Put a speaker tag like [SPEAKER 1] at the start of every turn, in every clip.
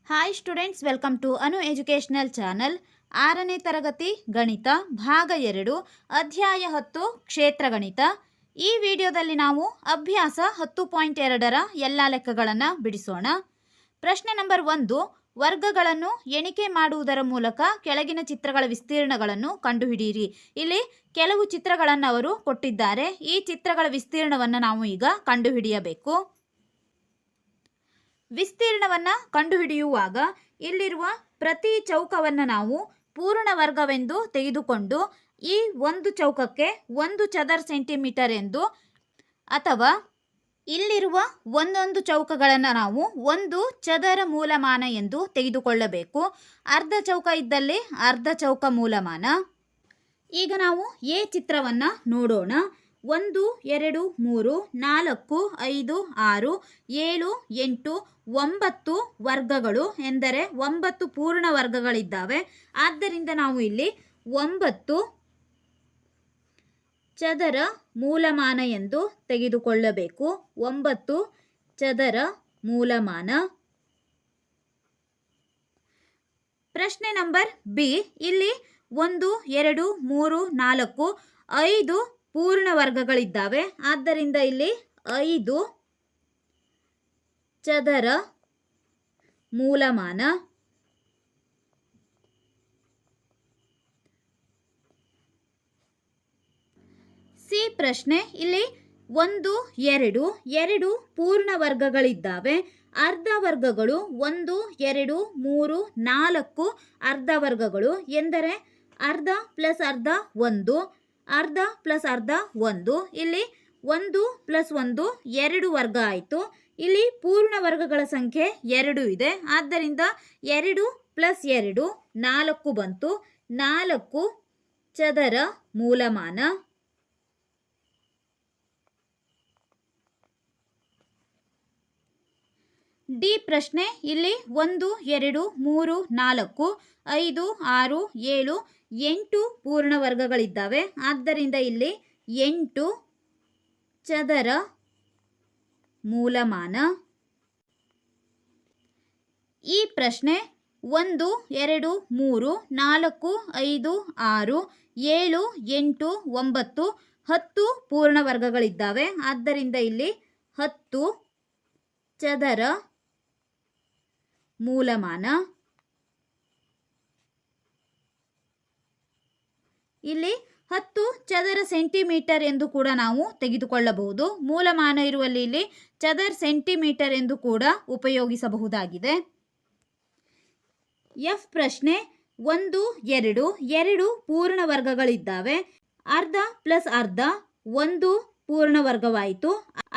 [SPEAKER 1] Hi students, welcome to Anu educational channel. 6ನೇ ತರಗತಿ ಗಣಿತ ಭಾಗ 2 ಅಧ್ಯಾಯ 10 ಕ್ಷೇತ್ರ ಗಣಿತ. ಈ ವಿಡಿಯೋದಲ್ಲಿ ನಾವು ಅಭ್ಯಾಸ 10.2ರ ಎಲ್ಲ ಲೆಕ್ಕಗಳನ್ನು ಬಿಡಿಸೋಣ. ಪ್ರಶ್ನೆ ನಂಬರ್ 1, ವರ್ಗಗಳನ್ನು ಎಣಿಕೆ ಮಾಡುವುದರ ಮೂಲಕ ಕೆಳಗಿನ ಚಿತ್ರಗಳ ವಿಸ್ತೀರ್ಣಗಳನ್ನು ಕಂಡುಹಿಡಿಯಿರಿ. ಇಲ್ಲಿ ಕೆಲವು ಚಿತ್ರಗಳನ್ನು ಅವರು ಕೊಟ್ಟಿದ್ದಾರೆ. ಈ ಚಿತ್ರಗಳ ವಿಸ್ತೀರ್ಣವನ್ನು ನಾವು ಈಗ ಕಂಡುಹಿಡಿಯಬೇಕು. ವಿಸ್ತೀರ್ಣವನ್ನು ಕಂಡುಹಿಡಿಯುವಾಗ ಇಲ್ಲಿರುವ ಪ್ರತಿ ಚೌಕವನ್ನು ನಾವು ಪೂರ್ಣ ವರ್ಗವೆಂದು ತೆಗೆದುಕೊಂಡು ಈ ಒಂದು ಚೌಕಕ್ಕೆ 1 ಚದರ ಸೆಂಟಿಮೀಟರ್ ಎಂದು, ಅಥವಾ ಇಲ್ಲಿರುವ ಒಂದೊಂದು ಚೌಕಗಳನ್ನು ನಾವು 1 ಚದರ ಮೂಲಮಾನ ಎಂದು ತೆಗೆದುಕೊಳ್ಳಬೇಕು. ಅರ್ಧ ಚೌಕ ಇದ್ದಲ್ಲಿ ಅರ್ಧ ಚೌಕ ಮೂಲಮಾನ. ಈಗ ನಾವು ಎ ಚಿತ್ರವನ್ನು ನೋಡೋಣ. 1 2 3 4 5 6 7 8 9 ವರ್ಗಗಳು ಎಂದರೆ 9 ಪೂರ್ಣ ವರ್ಗಗಳಿದ್ದಾವೆ. ಆದ್ದರಿಂದ ನಾವು ಇಲ್ಲಿ 9 ಚದರ ಮೂಲಮಾನ ಎಂದು ತೆಗೆದುಕೊಳ್ಳಬೇಕು. 9 ಚದರ ಮೂಲಮಾನ. ಪ್ರಶ್ನೆ ನಂಬರ್ ಬಿ, ಇಲ್ಲಿ 1 2 3 4 5 ಪೂರ್ಣ ವರ್ಗಗಳಿದ್ದಾವೆ. ಆದ್ದರಿಂದ ಇಲ್ಲಿ 5 ಚದರ ಮೂಲಮಾನ. ಸಿ ಪ್ರಶ್ನೆ, ಇಲ್ಲಿ 1 2 ಪೂರ್ಣ ವರ್ಗಗಳಿದ್ದಾವೆ. ಅರ್ಧ ವರ್ಗಗಳು 1 2 3 4 ಅರ್ಧ ವರ್ಗಗಳು ಎಂದರೆ ಅರ್ಧ ಪ್ಲಸ್ ಅರ್ಧ 1, ಅರ್ಧ ಪ್ಲಸ್ ಅರ್ಧ 1. ಇಲ್ಲಿ 1 ಪ್ಲಸ್ 1 2 ವರ್ಗ ಆಯಿತು. ಇಲ್ಲಿ ಪೂರ್ಣ ವರ್ಗಗಳ ಸಂಖ್ಯೆ 2 ಇದೆ. ಆದ್ದರಿಂದ 2 ಪ್ಲಸ್ 2 4 ಬಂತು. 4 ಚದರ ಮೂಲಮಾನ. ಡಿ ಪ್ರಶ್ನೆ, ಇಲ್ಲಿ 1 2 3 4 5 6 7 8 ಪೂರ್ಣ ವರ್ಗಗಳಿದ್ದಾವೆ. ಆದ್ದರಿಂದ ಇಲ್ಲಿ 8 ಚದರ ಮೂಲಮಾನ. ಈ ಪ್ರಶ್ನೆ 1 2 3 4 5 6 7 8 9 10 ಪೂರ್ಣ ವರ್ಗಗಳಿದ್ದಾವೆ. ಆದ್ದರಿಂದ ಇಲ್ಲಿ 10 ಚದರ ಮೂಲಮಾನ. ಇಲ್ಲಿ 10 ಚದರ ಸೆಂಟಿಮೀಟರ್ ಎಂದು ಕೂಡ ನಾವು ತೆಗೆದುಕೊಳ್ಳಬಹುದು. ಮೂಲಮಾನ ಇರುವಲ್ಲಿ ಇಲ್ಲಿ ಚದರ ಸೆಂಟಿಮೀಟರ್ ಎಂದು ಕೂಡ ಉಪಯೋಗಿಸಬಹುದಾಗಿದೆ. ಎಫ್ ಪ್ರಶ್ನೆ, 1 2 ಪೂರ್ಣ ವರ್ಗಗಳಿದ್ದಾವೆ. ಅರ್ಧ ಪ್ಲಸ್ ಅರ್ಧ 1 ಪೂರ್ಣ ವರ್ಗವಾಯಿತು.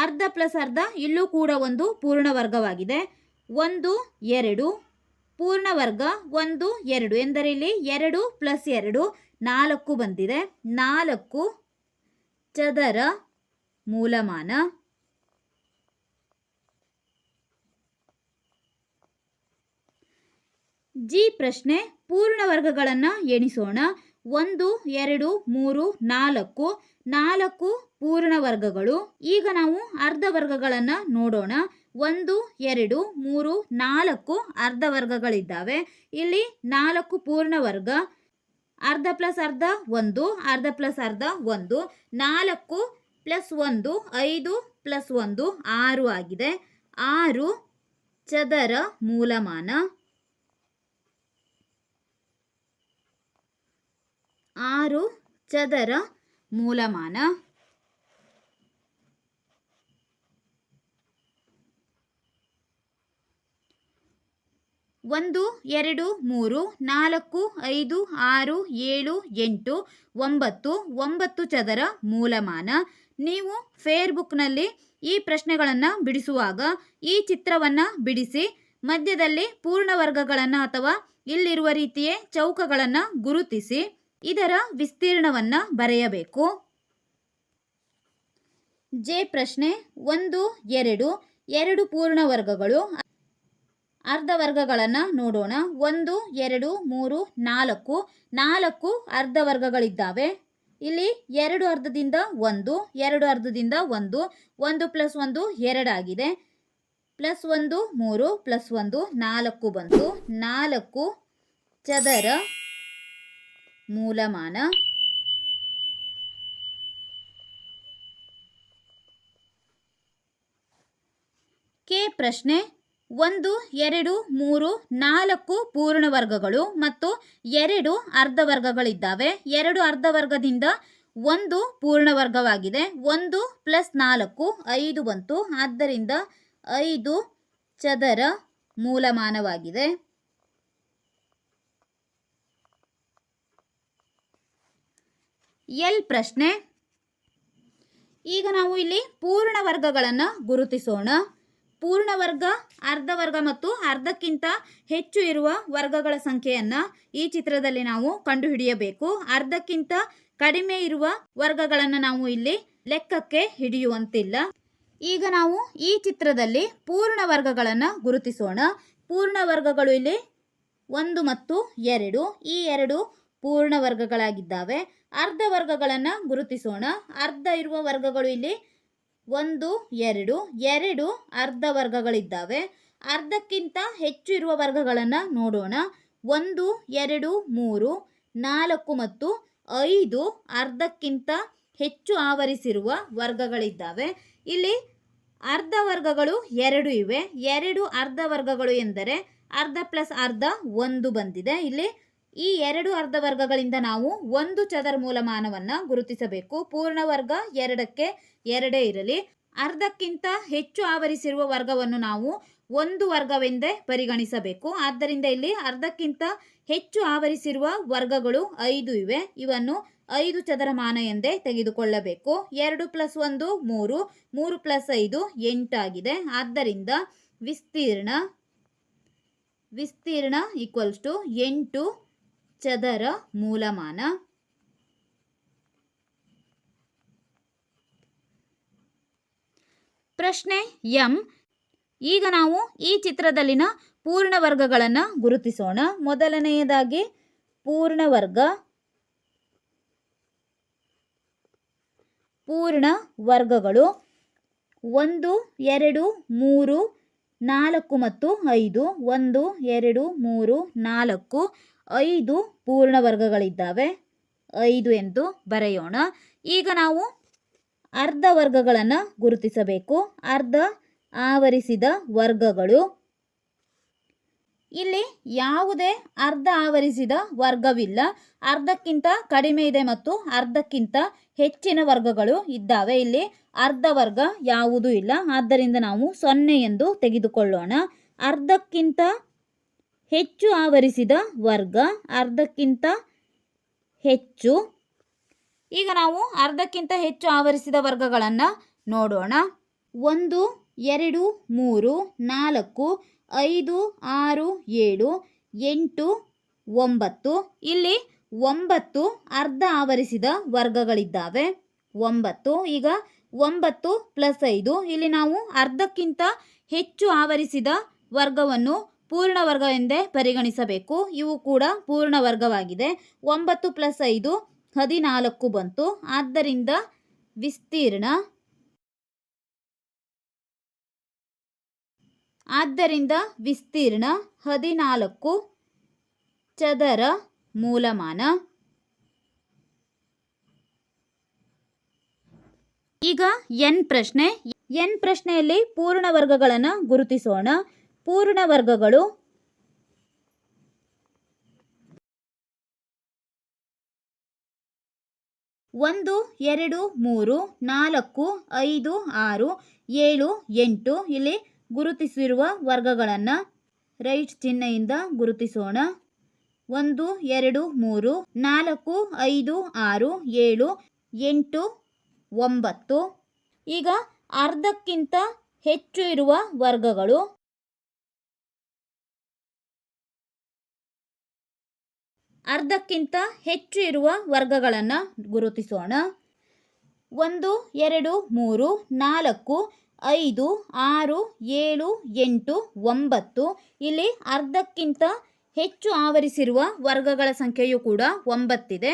[SPEAKER 1] ಅರ್ಧ ಪ್ಲಸ್ ಅರ್ಧ ಇಲ್ಲೂ ಕೂಡ ಒಂದು ಪೂರ್ಣ ವರ್ಗವಾಗಿದೆ. 1 2 ಪೂರ್ಣ ವರ್ಗ 1 2 ಎಂದರೆ ಇಲ್ಲಿ 2 ಪ್ಲಸ್ 2 4 ಬಂದಿದೆ. 4 ಚದರ ಮೂಲಮಾನ. ಜಿ ಪ್ರಶ್ನೆ, ಪೂರ್ಣ ವರ್ಗಗಳನ್ನು ಎಣಿಸೋಣ. 1 2 3 4 4 ಪೂರ್ಣ ವರ್ಗಗಳು. ಈಗ ನಾವು ಅರ್ಧ ವರ್ಗಗಳನ್ನು ನೋಡೋಣ. 1 2 3 4 ಅರ್ಧ ವರ್ಗಗಳಿದ್ದಾವೆ. ಇಲ್ಲಿ 4 ಪೂರ್ಣ ವರ್ಗ. ಅರ್ಧ ಪ್ಲಸ್ ಅರ್ಧ 1, ಅರ್ಧ ಪ್ಲಸ್ ಅರ್ಧ 1. 4 ಪ್ಲಸ್ 1 5 ಪ್ಲಸ್ 1 6 ಆಗಿದೆ. 6 ಚದರ ಮೂಲಮಾನ. 6 ಚದರ ಮೂಲಮಾನ. 1 2 3 4 5 6 7 8 9 ಚದರ ಮೂಲಮಾನ. ನೀವು ಫೇರ್ಬುಕ್ನಲ್ಲಿ ಈ ಪ್ರಶ್ನೆಗಳನ್ನು ಬಿಡಿಸುವಾಗ ಈ ಚಿತ್ರವನ್ನು ಬಿಡಿಸಿ ಮಧ್ಯದಲ್ಲಿ ಪೂರ್ಣ ವರ್ಗಗಳನ್ನು ಅಥವಾ ಇಲ್ಲಿರುವ ರೀತಿಯೇ ಚೌಕಗಳನ್ನು ಗುರುತಿಸಿ ಇದರ ವಿಸ್ತೀರ್ಣವನ್ನು ಬರೆಯಬೇಕು. ಜೆ ಪ್ರಶ್ನೆ, 1 2 ಪೂರ್ಣ ವರ್ಗಗಳು. ಅರ್ಧ ವರ್ಗಗಳನ್ನು ನೋಡೋಣ. 1 2 3 4 ಅರ್ಧ ವರ್ಗಗಳಿದ್ದಾವೆ. ಇಲ್ಲಿ 2 ಅರ್ಧದಿಂದ 1, 2 ಅರ್ಧದಿಂದ 1, 1 ಪ್ಲಸ್ 1 2 ಆಗಿದೆ. +1 3 +1 4 ಬಂತು. 4 ಚದರ ಮೂಲಮಾನ. ಕೆ ಪ್ರಶ್ನೆ 1 2 3 4 ಪೂರ್ಣ ವರ್ಗಗಳು ಮತ್ತು 2 ಅರ್ಧ ವರ್ಗಗಳಿದ್ದಾವೆ. 2 ಅರ್ಧ ವರ್ಗದಿಂದ 1 ಪೂರ್ಣ ವರ್ಗವಾಗಿದೆ. 1 + 4 5 ಬಂತು. ಆದ್ದರಿಂದ 5 ಚದರ ಮೂಲಮಾನವಾಗಿದೆ. ಎಲ್ ಪ್ರಶ್ನೆ. ಈಗ ನಾವು ಇಲ್ಲಿ ಪೂರ್ಣ ವರ್ಗಗಳನ್ನು ಗುರುತಿಸೋಣ. ಪೂರ್ಣ ವರ್ಗ, ಅರ್ಧ ವರ್ಗ ಮತ್ತು ಅರ್ಧಕ್ಕಿಂತ ಹೆಚ್ಚು ಇರುವ ವರ್ಗಗಳ ಸಂಖ್ಯೆಯನ್ನು ಈ ಚಿತ್ರದಲ್ಲಿ ನಾವು ಕಂಡುಹಿಡಿಯಬೇಕು. ಅರ್ಧಕ್ಕಿಂತ ಕಡಿಮೆ ಇರುವ ವರ್ಗಗಳನ್ನು ನಾವು ಇಲ್ಲಿ ಲೆಕ್ಕಕ್ಕೆ ಹಿಡಿಯುವಂತಿಲ್ಲ. ಈಗ ನಾವು ಈ ಚಿತ್ರದಲ್ಲಿ ಪೂರ್ಣ ವರ್ಗಗಳನ್ನು ಗುರುತಿಸೋಣ. ಪೂರ್ಣ ವರ್ಗಗಳು ಇಲ್ಲಿ 1 ಮತ್ತು 2. ಈ 2 ಪೂರ್ಣ ವರ್ಗಗಳಾಗಿದ್ದಾವೆ. ಅರ್ಧ ವರ್ಗಗಳನ್ನು ಗುರುತಿಸೋಣ. ಅರ್ಧ ಇರುವ ವರ್ಗಗಳು ಇಲ್ಲಿ 1 2 2 ಅರ್ಧ ವರ್ಗಗಳಿದ್ದಾವೆ. ಅರ್ಧಕ್ಕಿಂತ ಹೆಚ್ಚು ಇರುವ ವರ್ಗಗಳನ್ನು ನೋಡೋಣ. 1 2 3 4 ಮತ್ತು 5 ಅರ್ಧಕ್ಕಿಂತ ಹೆಚ್ಚು ಆವರಿಸಿರುವ ವರ್ಗಗಳಿದ್ದಾವೆ. ಇಲ್ಲಿ ಅರ್ಧ ವರ್ಗಗಳು 2 ಇವೆ. 2 ಅರ್ಧ ವರ್ಗಗಳು ಎಂದರೆ ಅರ್ಧ + ಅರ್ಧ 1 ಬಂದಿದೆ. ಇಲ್ಲಿ ಈ 2 ಅರ್ಧ ವರ್ಗಗಳಿಂದ ನಾವು 1 ಚದರ ಮೂಲಮಾನವನ್ನು ಗುರುತಿಸಬೇಕು. ಪೂರ್ಣ ವರ್ಗ 2ಕ್ಕೆ 2 ಇರಲಿ. ಅರ್ಧಕ್ಕಿಂತ ಹೆಚ್ಚು ಆವರಿಸಿರುವ ವರ್ಗವನ್ನು ನಾವು 1 ವರ್ಗವೆಂದೇ ಪರಿಗಣಿಸಬೇಕು. ಆದ್ದರಿಂದ ಇಲ್ಲಿ ಅರ್ಧಕ್ಕಿಂತ ಹೆಚ್ಚು ಆವರಿಸಿರುವ ವರ್ಗಗಳು 5 ಇವೆ. ಇವನ್ನು 5 ಚದರಮಾನ ಎಂದೇ ತೆಗೆದುಕೊಳ್ಳಬೇಕು. 2 + 1 3 3 + 5 8 ಆಗಿದೆ. ಆದ್ದರಿಂದ ವಿಸ್ತೀರ್ಣ = 8 ಚದರ ಮೂಲಮಾನ. ಪ್ರಶ್ನೆ ಎಂ. ಈಗ ನಾವು ಈ ಚಿತ್ರದಲ್ಲಿನ ಪೂರ್ಣ ವರ್ಗಗಳನ್ನು ಗುರುತಿಸೋಣ. ಮೊದಲನೆಯದಾಗಿ ಪೂರ್ಣ ವರ್ಗಗಳು 1 2 3 4 ಮತ್ತು 5. 1 2 3 4 5 ಪೂರ್ಣ ವರ್ಗಗಳಿದ್ದಾವೆ. 5 ಎಂದು ಬರೆಯೋಣ. ಈಗ ನಾವು ಅರ್ಧ ವರ್ಗಗಳನ್ನು ಗುರುತಿಸಬೇಕು. ಅರ್ಧ ಆವರಿಸಿದ ವರ್ಗಗಳು. ಇಲ್ಲಿ ಯಾವುದೇ ಅರ್ಧ ಆವರಿಸಿದ ವರ್ಗವಿಲ್ಲ. ಅರ್ಧಕ್ಕಿಂತ ಕಡಿಮೆ ಇದೆ ಮತ್ತು ಅರ್ಧಕ್ಕಿಂತ ಹೆಚ್ಚಿನ ವರ್ಗಗಳು ಇದ್ದಾವೆ. ಇಲ್ಲಿ ಅರ್ಧ ವರ್ಗ ಯಾವುದೂ ಇಲ್ಲ. ಆದ್ದರಿಂದ ನಾವು 0 ಎಂದು ತೆಗೆದುಕೊಳ್ಳೋಣ. ಅರ್ಧಕ್ಕಿಂತ ಹೆಚ್ಚು ಆವರಿಸಿದ ವರ್ಗ, ಅರ್ಧಕ್ಕಿಂತ ಹೆಚ್ಚು. ಈಗ ನಾವು ಅರ್ಧಕ್ಕಿಂತ ಹೆಚ್ಚು ಆವರಿಸಿದ ವರ್ಗಗಳನ್ನು ನೋಡೋಣ. 1 2 3 4 5 6 7 8 9. ಇಲ್ಲಿ 9 ಅರ್ಧ ಆವರಿಸಿದ ವರ್ಗಗಳಿದ್ದಾವೆ. 9. ಈಗ 9 + 5. ಇಲ್ಲಿ ನಾವು ಅರ್ಧಕ್ಕಿಂತ ಹೆಚ್ಚು ಆವರಿಸಿದ ವರ್ಗವನ್ನು ಪೂರ್ಣ ವರ್ಗ ಎಂದೇ ಪರಿಗಣಿಸಬೇಕು. ಇವು ಕೂಡ ಪೂರ್ಣ ವರ್ಗವಾಗಿದೆ. 9 + 5 14 ಬಂತು. ಆದ್ದರಿಂದ ವಿಸ್ತೀರ್ಣ 14 ಚದರ ಮೂಲಮಾನ. ಈಗ ಎನ್ ಪ್ರಶ್ನೆಯಲ್ಲಿ ಪೂರ್ಣ ವರ್ಗಗಳನ್ನು ಗುರುತಿಸೋಣ. ಪೂರ್ಣ ವರ್ಗಗಳು 1 2 3 4 5 6 7 8. ಇಲ್ಲಿ ಗುರುತಿಸಿರುವ ವರ್ಗಗಳನ್ನು ರೈಟ್ ಚಿಹ್ನೆಯಿಂದ ಗುರುತಿಸೋಣ. 1 2 3 4 5 6 7 8 9. ಈಗ ಅರ್ಧಕ್ಕಿಂತ ಹೆಚ್ಚು ಇರುವ ವರ್ಗಗಳು. ಅರ್ಧಕ್ಕಿಂತ ಹೆಚ್ಚು ಇರುವ ವರ್ಗಗಳನ್ನು ಗುರುತಿಸೋಣ. 1 2 3 4 5 6 7 8 9. ಇಲ್ಲಿ ಅರ್ಧಕ್ಕಿಂತ ಹೆಚ್ಚು ಆವರಿಸಿರುವ ವರ್ಗಗಳ ಸಂಖ್ಯೆಯು ಕೂಡ 9 ಇದೆ.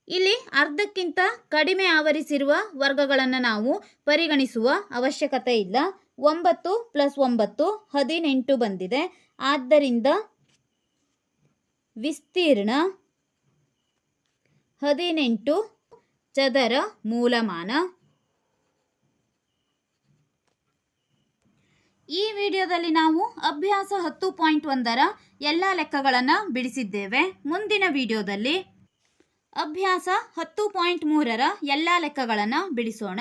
[SPEAKER 1] ಇಲ್ಲಿ ಅರ್ಧಕ್ಕಿಂತ ಕಡಿಮೆ ಆವರಿಸಿರುವ ವರ್ಗಗಳನ್ನು ನಾವು ಪರಿಗಣಿಸುವ ಅವಶ್ಯಕತೆ ಇಲ್ಲ. 9 + 9 18 ಬಂದಿದೆ. ಆದ್ದರಿಂದ ವಿಸ್ತೀರ್ಣ 18 ಚದರ ಮೂಲಮಾನ. ಈ ವಿಡಿಯೋದಲ್ಲಿ ನಾವು ಅಭ್ಯಾಸ 10.1ರ ಎಲ್ಲ ಲೆಕ್ಕಗಳನ್ನು ಬಿಡಿಸಿದ್ದೇವೆ. ಮುಂದಿನ ವಿಡಿಯೋದಲ್ಲಿ ಅಭ್ಯಾಸ 10.3ರ ಎಲ್ಲ ಲೆಕ್ಕಗಳನ್ನು ಬಿಡಿಸೋಣ.